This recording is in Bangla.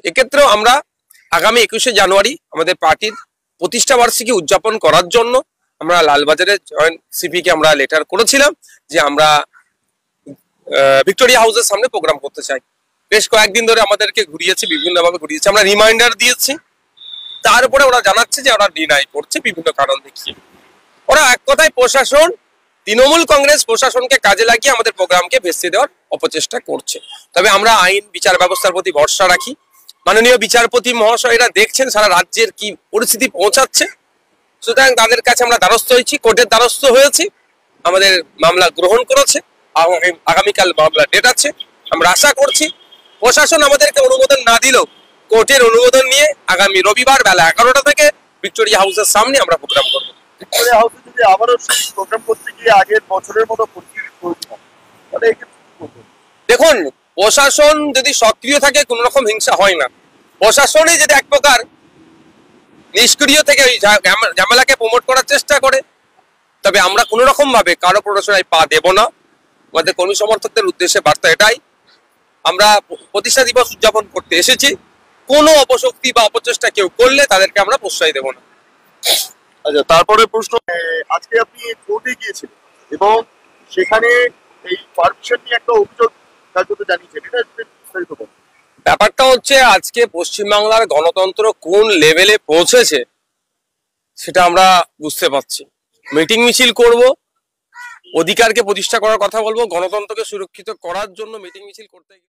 এক্ষেত্রেও আমরা আগামী 21শে জানুয়ারি আমাদের পার্টির প্রতিষ্ঠা বার্ষিকী উদযাপন করার জন্য আমরা লালবাজারে জয়েন্ট সিপিকে আমরা লেটার করেছিলাম যে আমরা ভিক্টোরিয়া হাউসের সামনে প্রোগ্রাম করতে চাই। বেশ কয়েকদিন ধরে আমাদেরকে ঘুরিয়েছে, বিভিন্নভাবে ঘুরিয়েছে, আমরা রিমাইন্ডার দিয়েছি, তারপরে ওরা জানাচ্ছে যে ওরা ডিনাই করছে বিভিন্ন কারণ দেখিয়ে। ওরা এক কথায় প্রশাসন, তৃণমূল কংগ্রেস প্রশাসনকে কাজে লাগিয়ে আমাদের প্রোগ্রামকে ভেস্তে দেওয়ার অপচেষ্টা করছে। তবে আমরা আইন বিচার ব্যবস্থার প্রতি ভরসা রাখি। মাননীয় বিচারপতি মহাশয়রা দেখছেন সারা রাজ্যের কি পরিস্থিতি পৌঁছাচ্ছে, সুতরাং তাদের কাছে আমরা দ্বারস্থ হয়েছি, কোর্টের দ্বারস্থ হয়েছি, আমাদের মামলা গ্রহণ করেছে, আগামীকাল মামলা ডেট আছে। আমরা আশা করছি প্রশাসন আমাদেরকে অনুমোদন না দিলেও কোর্টের অনুমোদন নিয়ে আগামী রবিবার বেলা 11টা থেকে ভিক্টোরিয়া হাউসের সামনে আমরা প্রোগ্রাম করবো। ভিক্টোরিয়া হাউসে যদি আবারও প্রোগ্রাম করতে গিয়ে আগের বছরের মতো পরিস্থিতি তৈরি হয়, তাহলে দেখুন, প্রশাসন যদি সক্রিয় থাকে কোনো রকম হিংসা হয় না। প্রশাসনই যদি এক প্রকার নিষ্ক্রিয় থেকে ওই ঝামেলাকে প্রমোট করার চেষ্টা করে, তবে আমরা কোনো রকম ভাবে কারো প্ররোচনায় পা দেব না। আমাদের কর্মী সমর্থকদের উদ্দেশ্যে বার্তা এটাই, আমরা প্রতিষ্ঠা দিবস উদযাপন করতে এসেছি, কোনো অপশক্তি বা অপচেষ্টা কেউ করলে তাদেরকে আমরা প্রশ্রয় দেব না। আচ্ছা, তারপরে প্রশ্ন, আজকে আপনি কোর্টে গিয়েছিলেন এবং সেখানে এই পারমিশন নিয়ে একটা অভিযোগ কার্যত জানিয়েছেন, এটা বিস্তারিত বলুন। ব্যাপারটা হচ্ছে আজকে পশ্চিমবাংলার গণতন্ত্র কোন লেভেলে পৌঁছেছে সেটা আমরা বুঝতে পারছি। মিটিং মিছিল করব, অধিকারকে প্রতিষ্ঠা করার কথা বলবো, গণতন্ত্রকে সুরক্ষিত করার জন্য মিটিং মিছিল করতে